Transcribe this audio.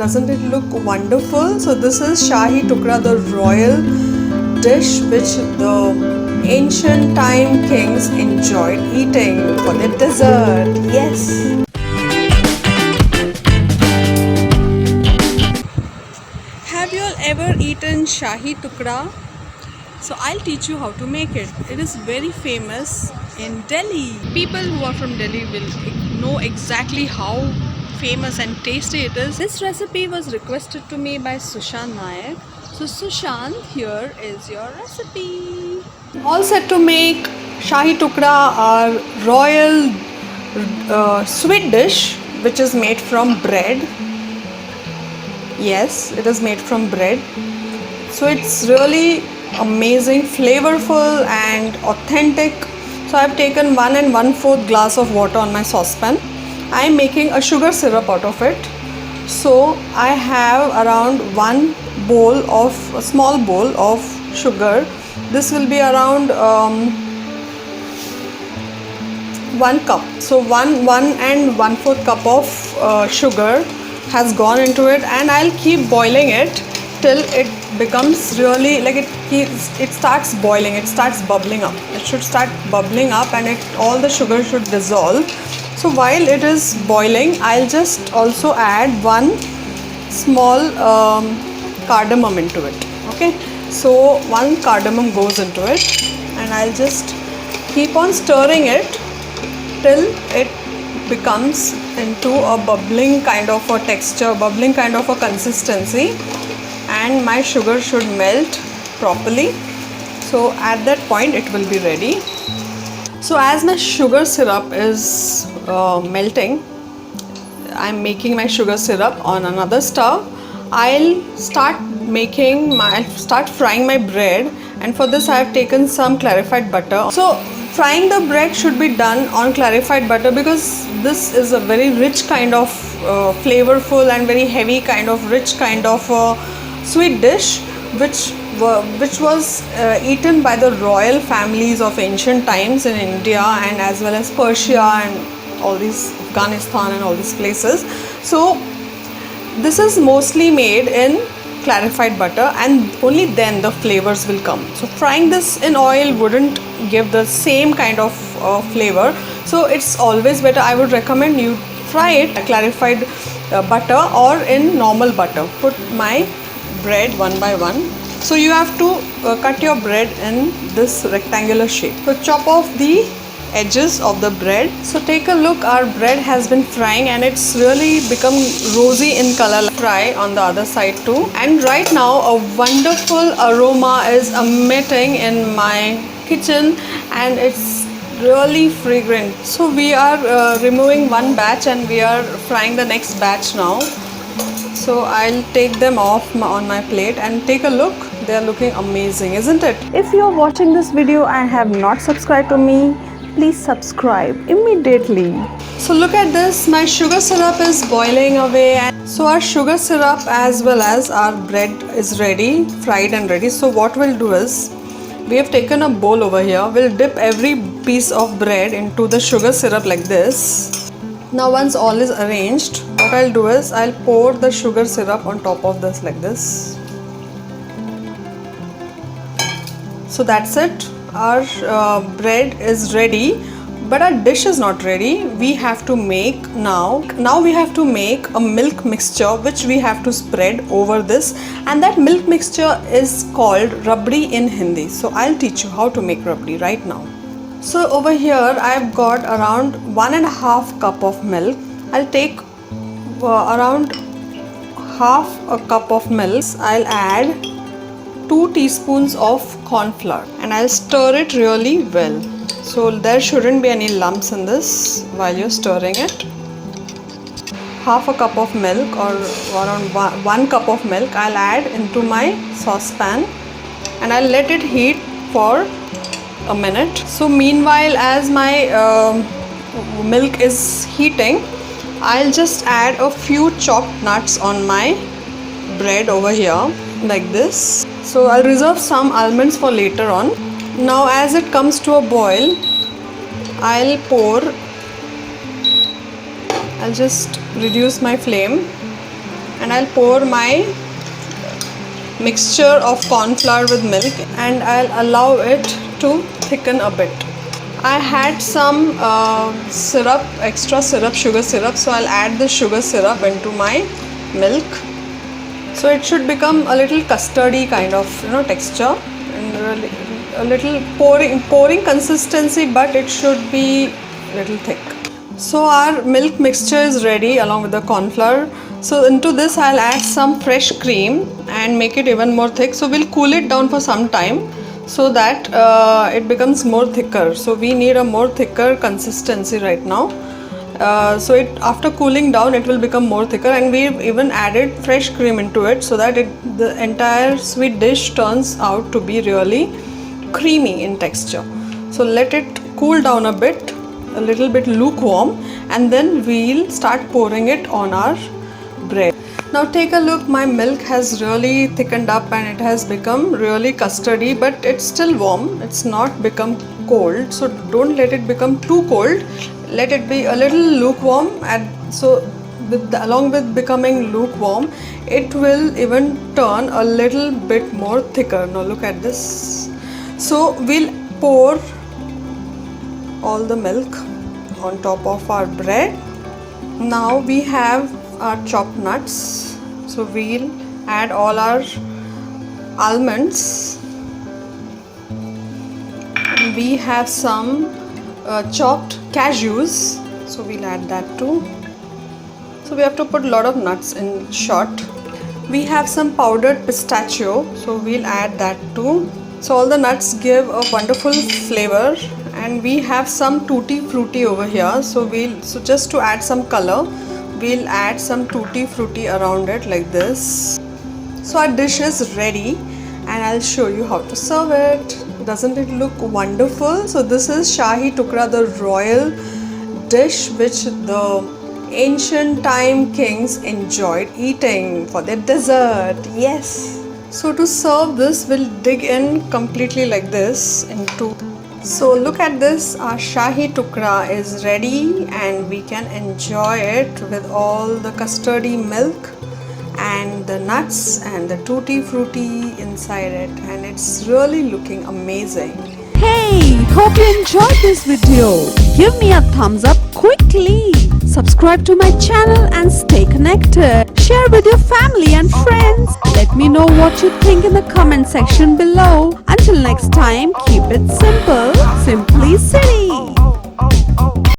Doesn't it look wonderful? So this is Shahi Tukra, the royal dish which the ancient time kings enjoyed eating for their dessert. Yes. Have you all ever eaten Shahi Tukra? So I'll teach you how to make it. It is very famous in Delhi. People who are from Delhi will know exactly how famous and tasty it is. This recipe was requested to me by Sushant Nayak. So Sushant, here is your recipe. All set to make Shahi Tukra, our royal sweet dish which is made from bread. Yes, it is made from bread. So it's really amazing, flavorful and authentic. So I've taken 1 1/4 glass of water on my saucepan. I'm making a sugar syrup out of it. So I have around a small bowl of sugar. This will be around 1 cup. So 1 1/4 cup of sugar has gone into it, and I'll keep boiling it till it becomes really like it starts boiling, it starts bubbling up. It should start bubbling up and all the sugar should dissolve. So while it is boiling, I'll just also add 1 small cardamom into it. Okay, so 1 cardamom goes into it, and I'll just keep on stirring it till it becomes into a bubbling kind of a texture, bubbling kind of a consistency, and my sugar should melt properly. So at that point it will be ready. So as my sugar syrup is melting, I'm making my sugar syrup on another stove. I'll start frying my bread, and for this I have taken some clarified butter. So frying the bread should be done on clarified butter because this is a very rich kind of flavorful and very heavy kind of rich kind of sweet dish which was eaten by the royal families of ancient times in India and as well as Persia and all these Afghanistan and all these places. So this is mostly made in clarified butter, and only then the flavors will come. So frying this in oil wouldn't give the same kind of flavor. So it's always better, I would recommend you fry it clarified butter or in normal butter. Put my bread one by one. So you have to cut your bread in this rectangular shape. So chop off the edges of the bread. So take a look, our bread has been frying and it's really become rosy in color. Fry on the other side too. And right now a wonderful aroma is emitting in my kitchen and it's really fragrant. So we are removing one batch and we are frying the next batch now. So I'll take them off on my plate and take a look. They are looking amazing, isn't it? If you're watching this video and have not subscribed to me, please subscribe immediately. So look at this, my sugar syrup is boiling away. So our sugar syrup as well as our bread is ready, fried and ready. So what we'll do is, we have taken a bowl over here. We'll dip every piece of bread into the sugar syrup like this. Now once all is arranged, what I'll do is I'll pour the sugar syrup on top of this like this. So that's it. Our bread is ready, but our dish is not ready. We have to make now we have to make a milk mixture which we have to spread over this, and that milk mixture is called rabdi in Hindi. So I'll teach you how to make rabdi right now. So over here I've got around 1 1/2 cup of milk. I'll take around half a cup of milk. I'll add 2 teaspoons of corn flour and I'll stir it really well. So there shouldn't be any lumps in this while you're stirring it. Half a cup of milk or around 1 cup of milk I'll add into my saucepan and I'll let it heat for a minute. So meanwhile, as my milk is heating, I'll just add a few chopped nuts on my bread over here like this. So I'll reserve some almonds for later on. Now as it comes to a boil, I'll just reduce my flame and I'll pour my mixture of corn flour with milk and I'll allow it to thicken a bit. I had some syrup, extra syrup, sugar syrup, so I'll add the sugar syrup into my milk. So it should become a little custardy kind of texture and really a little pouring consistency, but it should be a little thick. So our milk mixture is ready along with the corn flour. So into this I'll add some fresh cream and make it even more thick. So we'll cool it down for some time so that it becomes more thicker. So we need a more thicker consistency right now. So after cooling down it will become more thicker, and we've even added fresh cream into it so that the entire sweet dish turns out to be really creamy in texture. So let it cool down a bit, a little bit lukewarm, and then we'll start pouring it on our bread. Now take a look, my milk has really thickened up and it has become really custardy, but it's still warm, it's not become cold. So don't let it become too cold, let it be a little lukewarm, and so along with becoming lukewarm it will even turn a little bit more thicker. Now look at this. So we'll pour all the milk on top of our bread. Now we have our chopped nuts, so we'll add all our almonds. And we have some chopped cashews, so we'll add that too. So we have to put a lot of nuts in short. We have some powdered pistachio, so we'll add that too. So all the nuts give a wonderful flavor, and we have some tutti frutti over here. So just to add some color, we'll add some tutti frutti around it like this. So our dish is ready and I'll show you how to serve it. Doesn't it look wonderful? So this is Shahi Tukra, the royal dish which the ancient time kings enjoyed eating for their dessert. Yes. So to serve this, we'll dig in completely like this into. So look at this, our Shahi Tukra is ready and we can enjoy it with all the custardy milk and the nuts and the tutti frutti inside it, and it's really looking amazing. Hey, hope you enjoyed this video. Give me a thumbs up quickly. Subscribe to my channel and stay connected. Share with your family and friends. Let me know what you think in the comment section below. Until next time, keep it simple, Simply City.